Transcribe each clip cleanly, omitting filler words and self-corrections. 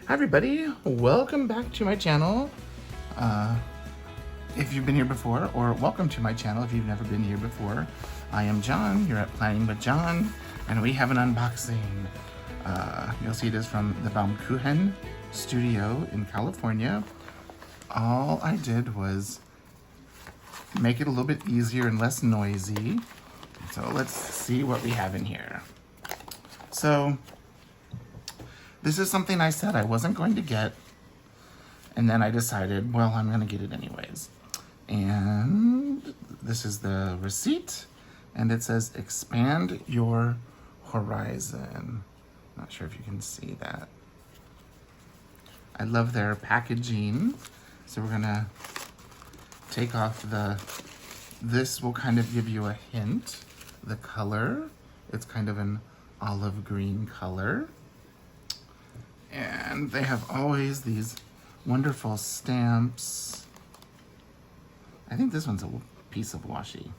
Hi everybody, welcome back to my channel. If you've been here before, or welcome to my channel if you've never been here before. I am John, you're at Planning with John, and we have an unboxing. You'll see it is from the Baumkuchen studio in California. All I did was make it a little bit easier and less noisy. So let's see what we have in here. So this is something I said I wasn't going to get, and then I decided, well, I'm going to get it anyways. And this is the receipt, and it says, expand your horizon. Not sure if you can see that. I love their packaging. So we're going to take off this will kind of give you a hint. The color, it's kind of an olive green color. And they have always these wonderful stamps. I think this one's a piece of washi.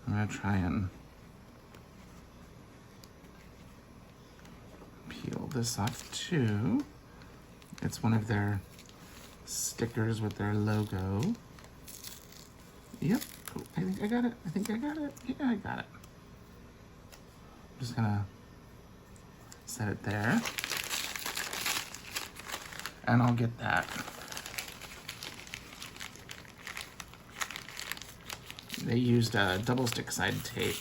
I'm gonna try and peel this off too. It's one of their stickers with their logo. Yep, oh, I think I got it. I think I got it. Yeah, I got it. I'm just gonna set it there. And I'll get that. They used a double stick side tape,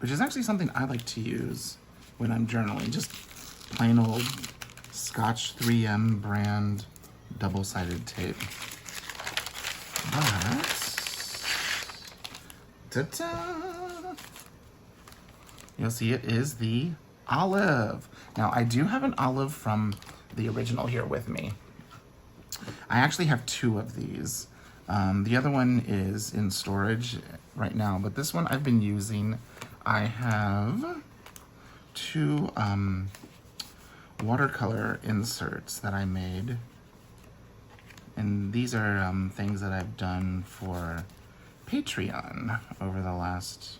which is actually something I like to use when I'm journaling. Just plain old Scotch 3M brand double-sided tape. But, ta-da! You'll see it is the olive. Now, I do have an olive from the original here with me. I actually have two of these. The other one is in storage right now, but this one I've been using. I have two watercolor inserts that I made, and these are things that I've done for Patreon over the last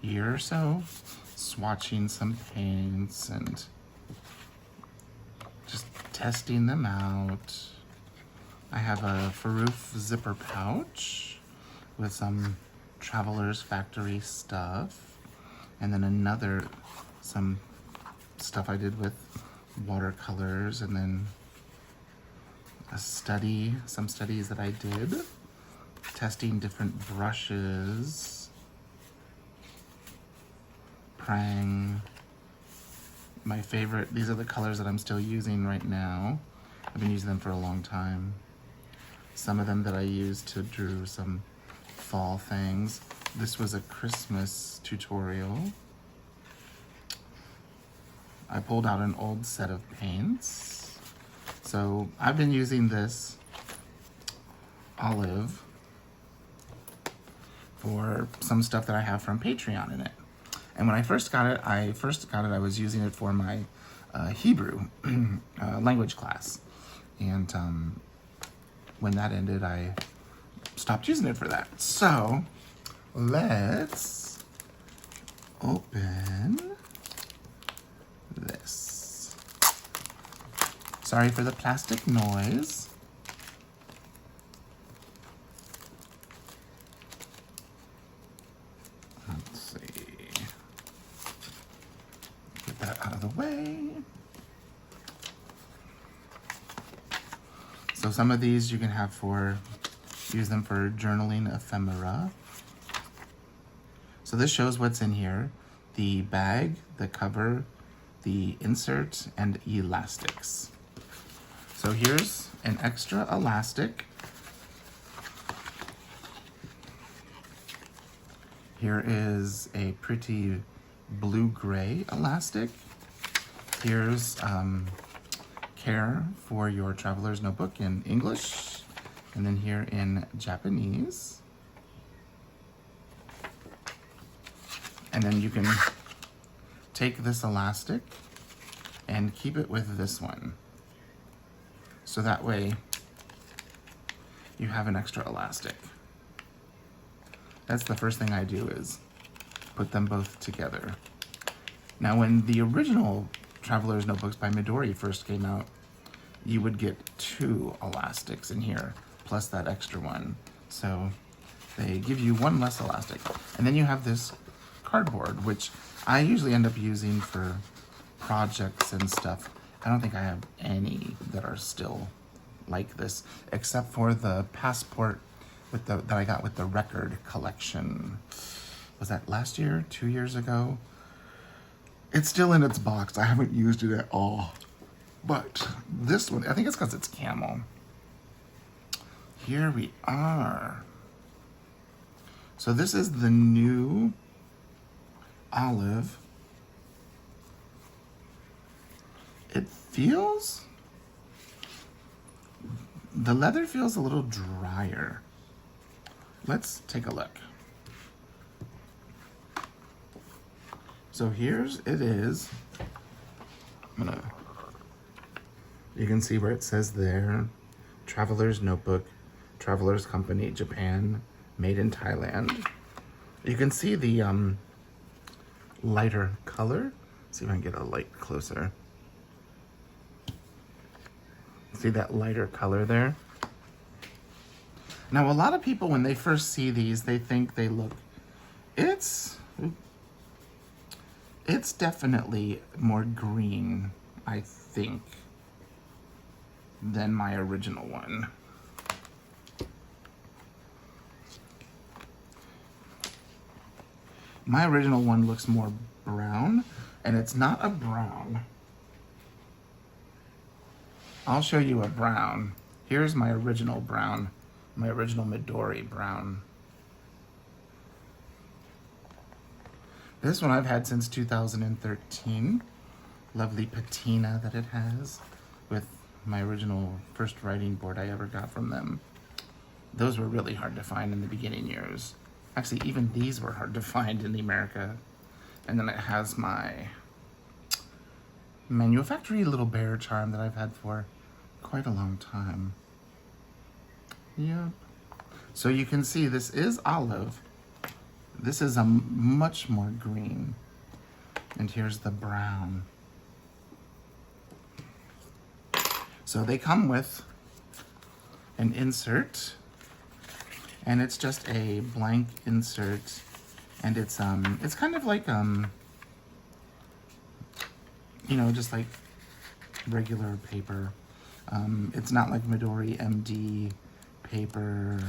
year or so, swatching some paints and just testing them out. I have a Faroof zipper pouch with some Traveler's Factory stuff, and then some stuff I did with watercolors, and then some studies that I did, testing different brushes, prang. My favorite, these are the colors that I'm still using right now. I've been using them for a long time. Some of them that I used to draw some fall things. This was a Christmas tutorial. I pulled out an old set of paints. So I've been using this olive for some stuff that I have from Patreon in it. And when I first got it, I was using it for my Hebrew language class. And when that ended, I stopped using it for that. So let's open this. Sorry for the plastic noise. Let's see. Get that out of the way. So some of these you can use them for journaling ephemera. So this shows what's in here: the bag, the cover, the insert, and elastics. So here's an extra elastic. Here is a pretty blue-gray elastic. Here's care for your traveler's notebook in English, and then here in Japanese. And then you can take this elastic and keep it with this one. So that way you have an extra elastic. That's the first thing I do, is put them both together. Now, when the original Traveler's Notebooks by Midori first came out, you would get 2 elastics in here, plus that extra one. So they give you 1 less elastic. And then you have this cardboard, which I usually end up using for projects and stuff. I don't think I have any that are still like this, except for the passport with that I got with the record collection. Was that last year, 2 years ago? It's still in its box. I haven't used it at all. But this one, I think it's because it's camel. Here we are. So this is the new olive. It feels, the leather feels a little drier. Let's take a look. So here's it is. You can see where it says there, Traveler's Notebook, Traveler's Company, Japan, made in Thailand. You can see the lighter color. See if I can get a light closer. See that lighter color there? Now, a lot of people, when they first see these, they think they look, it's definitely more green, I think, than my original one. My original one looks more brown, and it's not a brown. I'll show you a brown. Here's my original brown, my original Midori brown. This one I've had since 2013. Lovely patina that it has with my original first writing board I ever got from them. Those were really hard to find in the beginning years. Actually, even these were hard to find in America. And then it has my manufactory little bear charm that I've had for quite a long time. Yep. So you can see this is olive. This is a much more green. And here's the brown. So they come with an insert, and it's just a blank insert, and it's kind of like you know, just like regular paper. It's not like Midori MD paper,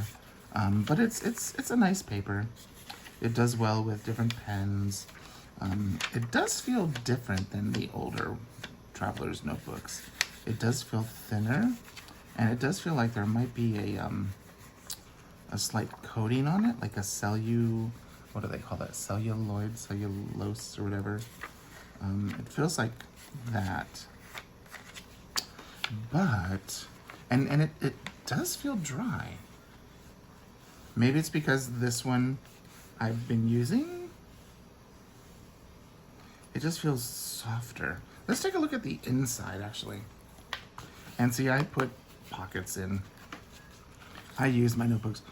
but it's a nice paper. It does well with different pens. It does feel different than the older Traveler's Notebooks. It does feel thinner, and it does feel like there might be a slight coating on it, like a what do they call that? Cellulose or whatever. It feels like that. But, and it does feel dry. Maybe it's because this one I've been using. It just feels softer. Let's take a look at the inside, actually. And see, I put pockets in. I use my notebooks.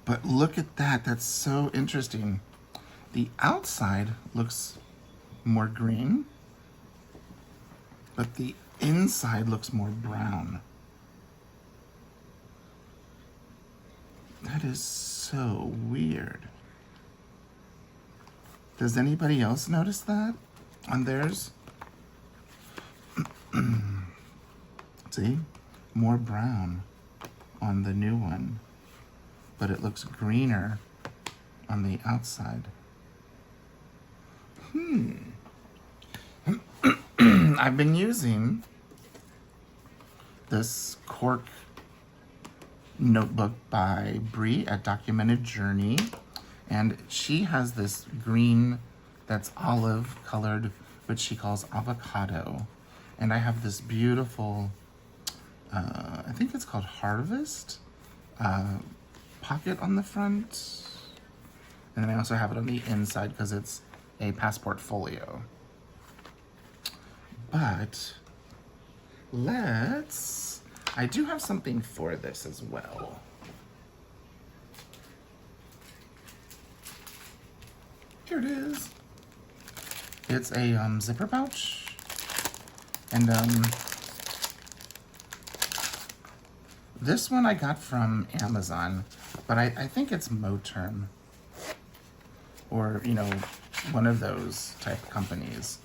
But look at that. That's so interesting. The outside looks more green, but the inside looks more brown. That is so weird. Does anybody else notice that on theirs? See? More brown on the new one, but it looks greener on the outside. I've been using this cork notebook by Brie at Documented Journey, and she has this green that's olive colored, which she calls avocado. And I have this beautiful, I think it's called Harvest, pocket on the front. And then I also have it on the inside because it's a passport folio. But let's I do have something for this as well. Here it is. It's a zipper pouch. And this one I got from Amazon, but I think it's Moterm. Or, you know, one of those type companies.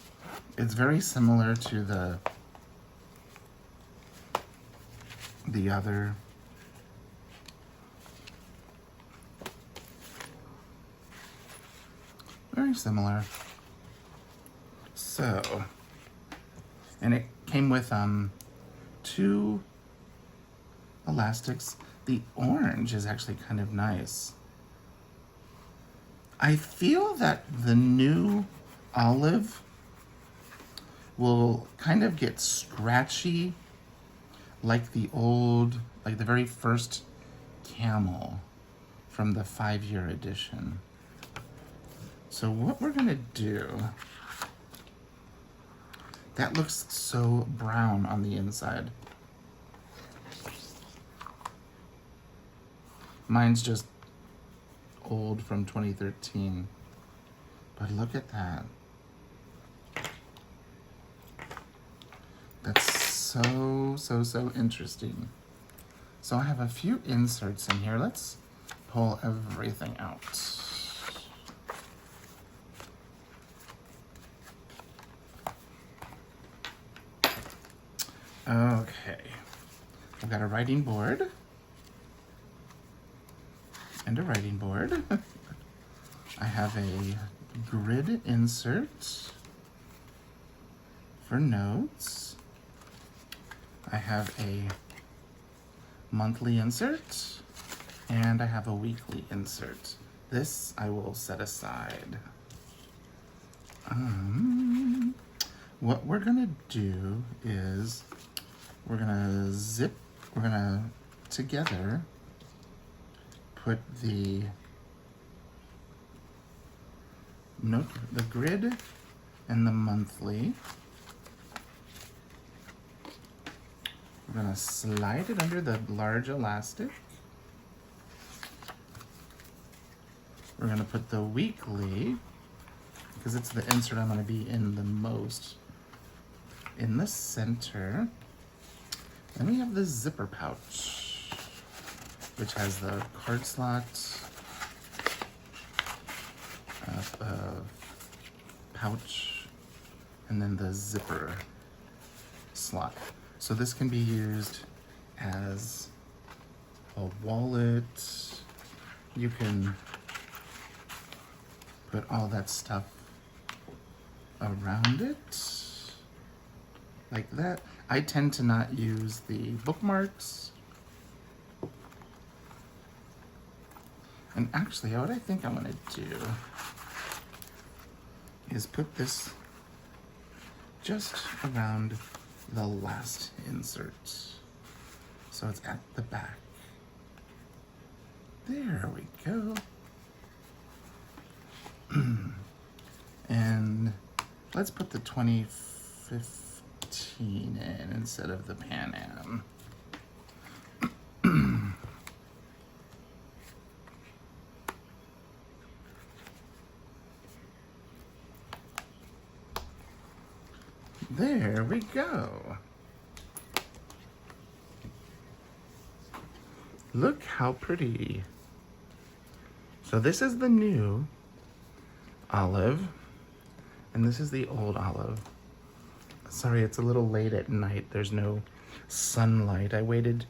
It's very similar to the other. Very similar. So, and it came with 2 elastics. The orange is actually kind of nice. I feel that the new olive will kind of get scratchy like the old, like the very first camel from the 5-year edition. So what we're gonna do, that looks so brown on the inside. Mine's just old from 2013. But look at that. That's so interesting. So I have a few inserts in here. Let's pull everything out. Okay. I've got a writing board. And a writing board. I have a grid insert for notes. I have a monthly insert, and I have a weekly insert. This I will set aside. What we're gonna do is we're gonna together put the note, the grid and the monthly. We're gonna slide it under the large elastic. We're gonna put the weekly, because it's the insert I'm gonna be in the most, in the center. Then we have the zipper pouch, which has the card slot, pouch, and then the zipper slot. So this can be used as a wallet. You can put all that stuff around it, like that. I tend to not use the bookmarks. And actually, what I think I'm gonna do is put this just around the last insert. So it's at the back. There we go. And let's put the 2015 in instead of the Pan Am. There we go. Look how pretty. So this is the new olive, and this is the old olive. Sorry, it's a little late at night. There's no sunlight. I waited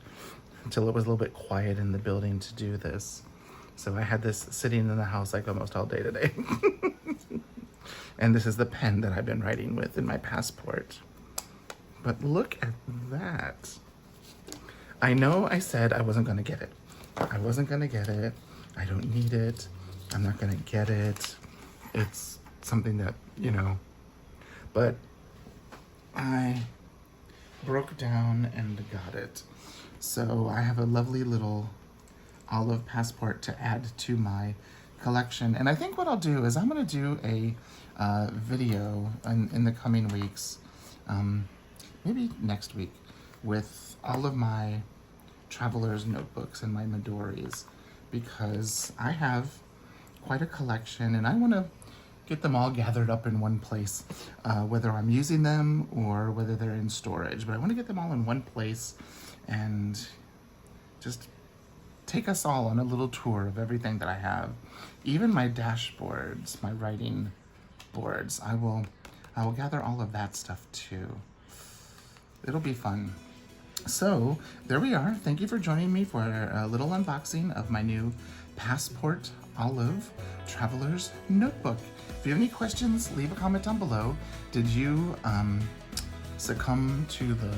until it was a little bit quiet in the building to do this. So I had this sitting in the house like almost all day today. And this is the pen that I've been writing with in my passport. But look at that. I know I said I wasn't gonna get it. I wasn't gonna get it. I don't need it. I'm not gonna get it. It's something that, you know, but I broke down and got it. So I have a lovely little olive passport to add to my collection. And I think what I'll do is I'm gonna do a video in the coming weeks, maybe next week, with all of my traveler's notebooks and my Midori's, because I have quite a collection and I want to get them all gathered up in one place, whether I'm using them or whether they're in storage. But I want to get them all in one place and just take us all on a little tour of everything that I have. Even my dashboards, my writing boards, I will gather all of that stuff too. It'll be fun. So there we are. Thank you for joining me for a little unboxing of my new Passport Olive Traveler's Notebook. If you have any questions, leave a comment down below. Did you succumb to the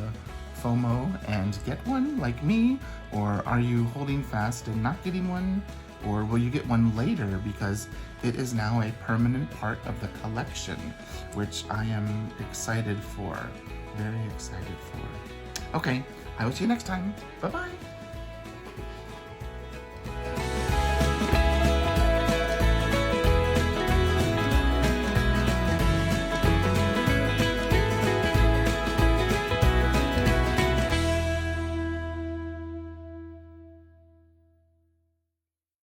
FOMO and get one like me? Or are you holding fast and not getting one? Or will you get one later because it is now a permanent part of the collection, which I am excited for, very excited for. Okay, I will see you next time. Bye-bye.